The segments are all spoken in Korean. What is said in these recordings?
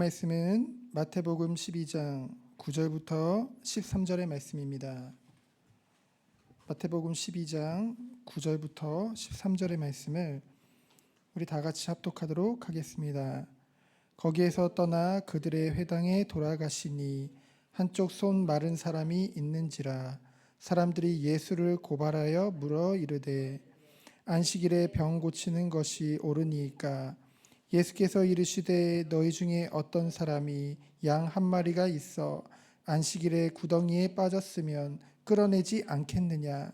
말씀은 마태복음 12장 9절부터 13절의 말씀입니다. 마태복음 12장 9절부터 13절의 말씀을 우리 다 같이 합독하도록 하겠습니다. 거기에서 떠나 그들의 회당에 돌아가시니 한쪽 손 마른 사람이 있는지라. 사람들이 예수를 고발하여 물어 이르되 안식일에 병 고치는 것이 옳으니까? 예수께서 이르시되 너희 중에 어떤 사람이 양 한 마리가 있어 안식일에 구덩이에 빠졌으면 끌어내지 않겠느냐?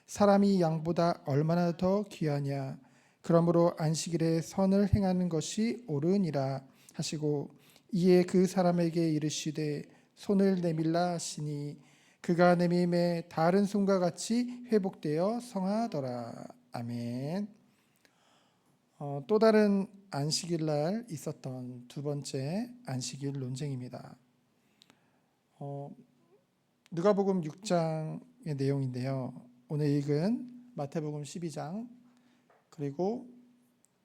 사람이 양보다 얼마나 더 귀하냐? 그러므로 안식일에 선을 행하는 것이 옳으니라 하시고, 이에 그 사람에게 이르시되 손을 내밀라 하시니 그가 내밀매 다른 손과 같이 회복되어 성하더라. 아멘. 또 다른 안식일 날 있었던 두 번째 안식일 논쟁입니다. 누가복음 6장의 내용인데요. 오늘 읽은 마태복음 12장 그리고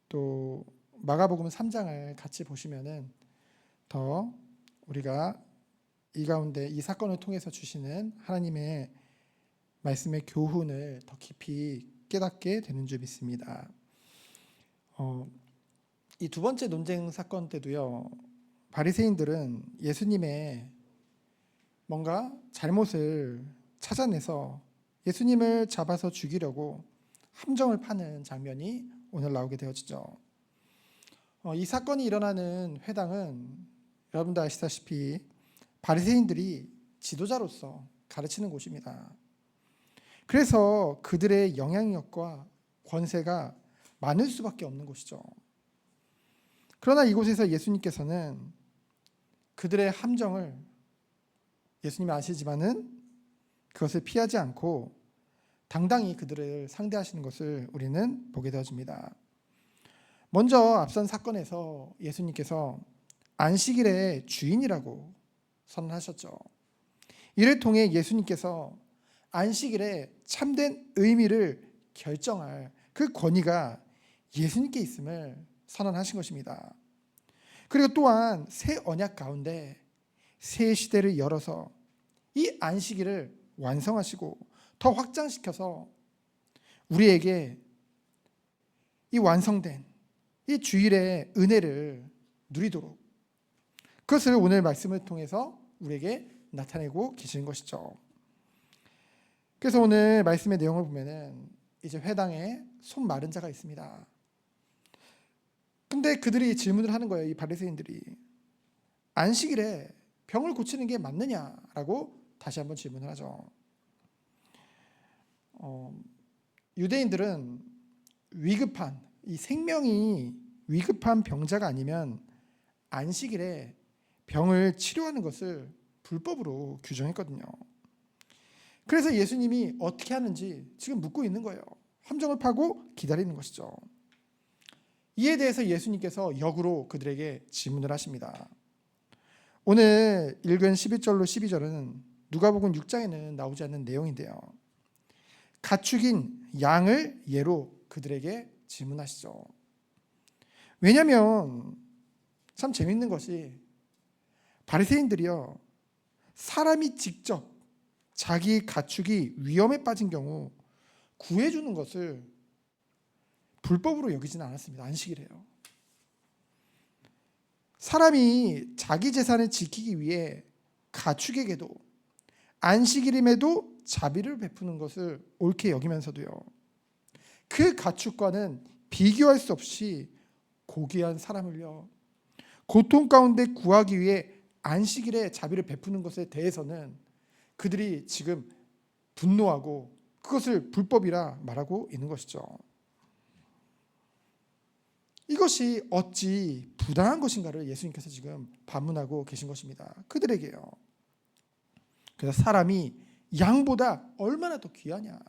또 마가복음 3장을 같이 보시면은 더 우리가 이 가운데 이 사건을 통해서 주시는 하나님의 말씀의 교훈을 더 깊이 깨닫게 되는 줄 믿습니다. 이 두 번째 논쟁 사건 때도요, 바리새인들은 예수님의 뭔가 잘못을 찾아내서 예수님을 잡아서 죽이려고 함정을 파는 장면이 오늘 나오게 되어지죠. 이 사건이 일어나는 회당은 여러분도 아시다시피 바리새인들이 지도자로서 가르치는 곳입니다. 그래서 그들의 영향력과 권세가 많을 수밖에 없는 곳이죠. 그러나 이곳에서 예수님께서는 그들의 함정을 예수님이 아시지만은 그것을 피하지 않고 당당히 그들을 상대하시는 것을 우리는 보게 되어집니다. 먼저 앞선 사건에서 예수님께서 안식일의 주인이라고 선언하셨죠. 이를 통해 예수님께서 안식일의 참된 의미를 결정할 그 권위가 예수님께 있음을 선언하신 것입니다. 그리고 또한 새 언약 가운데 새 시대를 열어서 이 안식일을 완성하시고 더 확장시켜서 우리에게 이 완성된 이 주일의 은혜를 누리도록 그것을 오늘 말씀을 통해서 우리에게 나타내고 계시는 것이죠. 그래서 오늘 말씀의 내용을 보면은 이제 회당에 손 마른 자가 있습니다. 근데 그들이 질문을 하는 거예요. 이 바리새인들이 안식일에 병을 고치는 게 맞느냐라고 다시 한번 질문을 하죠. 유대인들은 위급한 이 생명이 위급한 병자가 아니면 안식일에 병을 치료하는 것을 불법으로 규정했거든요. 그래서 예수님이 어떻게 하는지 지금 묻고 있는 거예요. 함정을 파고 기다리는 것이죠. 이에 대해서 예수님께서 역으로 그들에게 질문을 하십니다. 오늘 읽은 11절로 12절은 누가복음 6장에는 나오지 않는 내용인데요. 가축인 양을 예로 그들에게 질문하시죠. 왜냐하면 참 재밌는 것이 바리새인들이요, 사람이 직접 자기 가축이 위험에 빠진 경우 구해주는 것을 불법으로 여기지는 않았습니다. 안식일에요. 사람이 자기 재산을 지키기 위해 가축에게도 안식일임에도 자비를 베푸는 것을 옳게 여기면서도요, 그 가축과는 비교할 수 없이 고귀한 사람을요, 고통 가운데 구하기 위해 안식일에 자비를 베푸는 것에 대해서는 그들이 지금 분노하고 그것을 불법이라 말하고 있는 것이죠. 이것이 어찌 부당한 것인가를 예수님께서 지금 반문하고 계신 것입니다. 그들에게요. 그래서 사람이 양보다 얼마나 더 귀하냐.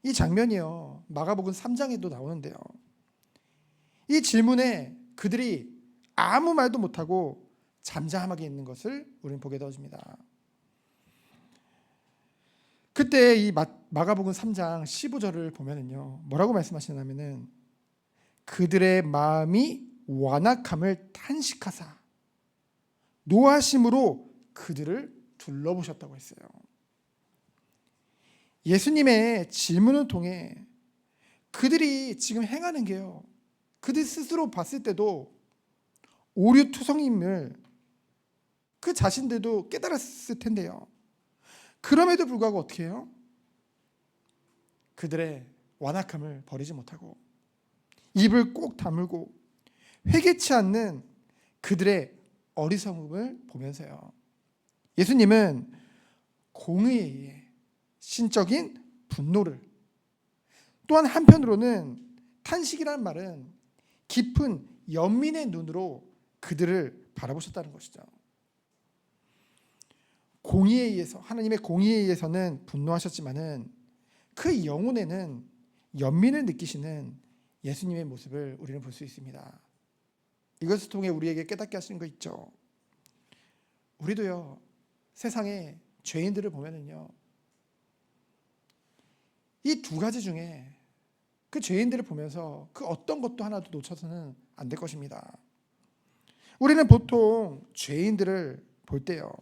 이 장면이요, 마가복음 3장에도 나오는데요. 이 질문에 그들이 아무 말도 못하고 잠잠하게 있는 것을 우리는 보게 되어집니다. 그때 이 마가복음 3장 15절을 보면은요, 뭐라고 말씀하시냐면은 그들의 마음이 완악함을 탄식하사 노하심으로 그들을 둘러보셨다고 했어요. 예수님의 질문을 통해 그들이 지금 행하는 게요, 그들 스스로 봤을 때도 오류투성임을 그 자신들도 깨달았을 텐데요, 그럼에도 불구하고 어떻게 해요? 그들의 완악함을 버리지 못하고 입을 꼭 다물고 회개치 않는 그들의 어리석음을 보면서요, 예수님은 공의에 의해 신적인 분노를, 또한 한편으로는 탄식이라는 말은 깊은 연민의 눈으로 그들을 바라보셨다는 것이죠. 공의에 의해서, 하나님의 공의에 의해서는 분노하셨지만은 그 영혼에는 연민을 느끼시는 예수님의 모습을 우리는 볼 수 있습니다. 이것을 통해 우리에게 깨닫게 하시는 거 있죠. 우리도요, 세상에 죄인들을 보면은요, 이 두 가지 중에 그 죄인들을 보면서 그 어떤 것도 하나도 놓쳐서는 안 될 것입니다. 우리는 보통 죄인들을 볼 때요,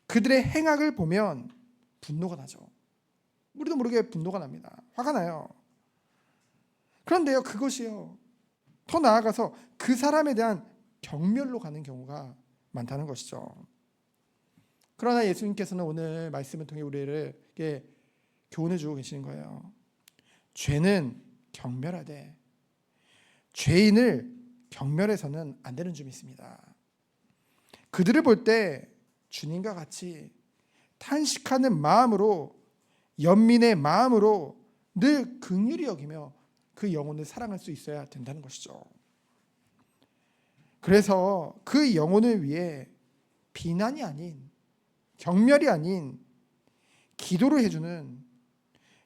그들의 행악을 보면 분노가 나죠. 우리도 모르게 분노가 납니다. 화가 나요. 그런데요, 그것이요, 더 나아가서 그 사람에 대한 경멸로 가는 경우가 많다는 것이죠. 그러나 예수님께서는 오늘 말씀을 통해 우리에게 교훈을 주고 계시는 거예요. 죄는 경멸하되 죄인을 경멸해서는 안 되는 점이 있습니다. 그들을 볼 때 주님과 같이 탄식하는 마음으로, 연민의 마음으로 늘 긍휼히 여기며 그 영혼을 사랑할 수 있어야 된다는 것이죠. 그래서 그 영혼을 위해 비난이 아닌, 경멸이 아닌 기도를 해주는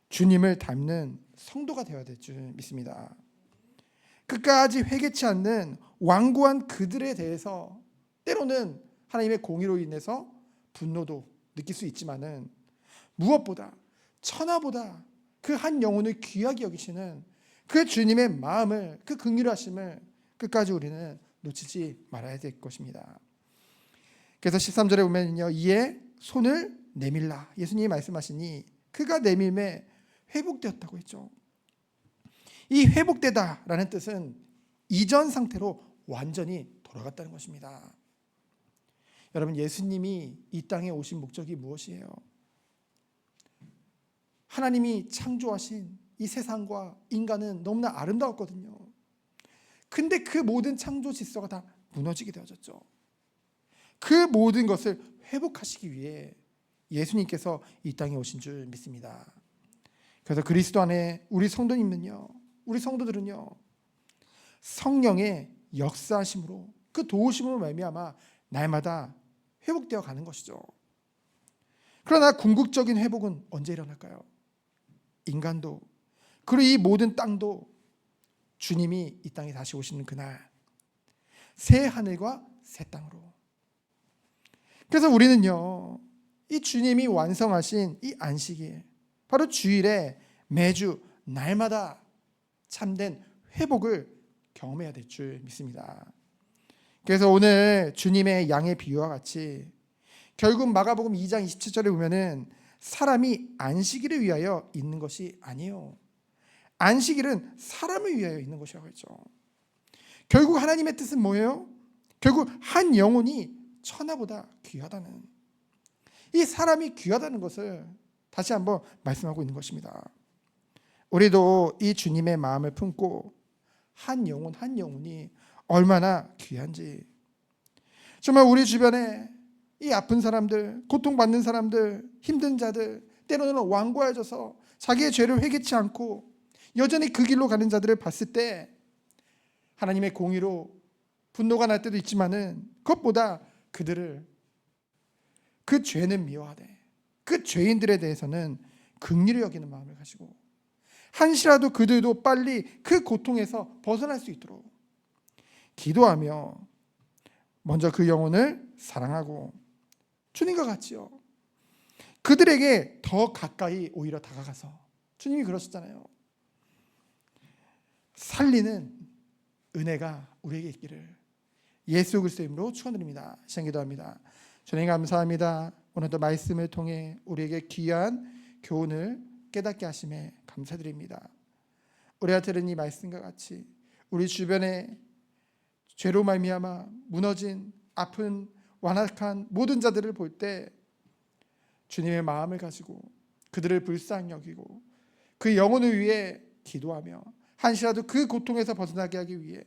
주님을 닮는 성도가 되어야 될 줄 믿습니다. 끝까지 회개치 않는 완고한 그들에 대해서 때로는 하나님의 공의로 인해서 분노도 느낄 수 있지만은, 무엇보다 천하보다 그 한 영혼을 귀하게 여기시는 그 주님의 마음을, 그 긍휼하심을 끝까지 우리는 놓치지 말아야 될 것입니다. 그래서 13절에 보면요, 이에 손을 내밀라, 예수님이 말씀하시니 그가 내밀매 회복되었다고 했죠. 이 회복되다라는 뜻은 이전 상태로 완전히 돌아갔다는 것입니다. 여러분, 예수님이 이 땅에 오신 목적이 무엇이에요? 하나님이 창조하신 이 세상과 인간은 너무나 아름다웠거든요. 근데 그 모든 창조 질서가 다 무너지게 되어졌죠. 그 모든 것을 회복하시기 위해 예수님께서 이 땅에 오신 줄 믿습니다. 그래서 그리스도 안에 우리 성도님은요, 우리 성도들은요, 성령의 역사하심으로, 그 도우심으로 말미암아 날마다 회복되어 가는 것이죠. 그러나 궁극적인 회복은 언제 일어날까요? 인간도, 그리고 이 모든 땅도 주님이 이 땅에 다시 오시는 그날, 새 하늘과 새 땅으로. 그래서 우리는요, 이 주님이 완성하신 이 안식일, 바로 주일에 매주 날마다 참된 회복을 경험해야 될 줄 믿습니다. 그래서 오늘 주님의 양의 비유와 같이 결국 마가복음 2장 27절에 보면은 사람이 안식일을 위하여 있는 것이 아니에요. 안식일은 사람을 위하여 있는 것이라고 했죠. 결국 하나님의 뜻은 뭐예요? 결국 한 영혼이 천하보다 귀하다는, 이 사람이 귀하다는 것을 다시 한번 말씀하고 있는 것입니다. 우리도 이 주님의 마음을 품고 한 영혼 한 영혼이 얼마나 귀한지, 정말 우리 주변에 이 아픈 사람들, 고통받는 사람들, 힘든 자들, 때로는 완고해져서 자기의 죄를 회개치 않고 여전히 그 길로 가는 자들을 봤을 때 하나님의 공의로 분노가 날 때도 있지만은, 그것보다 그들을, 그 죄는 미워하되 그 죄인들에 대해서는 긍휼히 여기는 마음을 가지고 한시라도 그들도 빨리 그 고통에서 벗어날 수 있도록 기도하며 먼저 그 영혼을 사랑하고 주님과 같이요, 그들에게 더 가까이 오히려 다가가서, 주님이 그러셨잖아요, 살리는 은혜가 우리에게 있기를 예수 그리스도의 이름으로 축원드립니다. 시간 기도합니다. 주님 감사합니다. 오늘도 말씀을 통해 우리에게 귀한 교훈을 깨닫게 하심에 감사드립니다. 우리가 들은 이 말씀과 같이 우리 주변에 죄로 말미암아 무너진 아픈 완악한 모든 자들을 볼 때 주님의 마음을 가지고 그들을 불쌍히 여기고 그 영혼을 위해 기도하며 한시라도 그 고통에서 벗어나게 하기 위해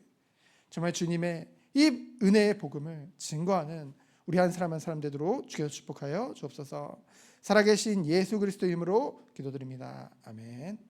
정말 주님의 이 은혜의 복음을 증거하는 우리 한 사람 한 사람 되도록 주께서 축복하여 주옵소서. 살아계신 예수 그리스도의 이름으로 기도드립니다. 아멘.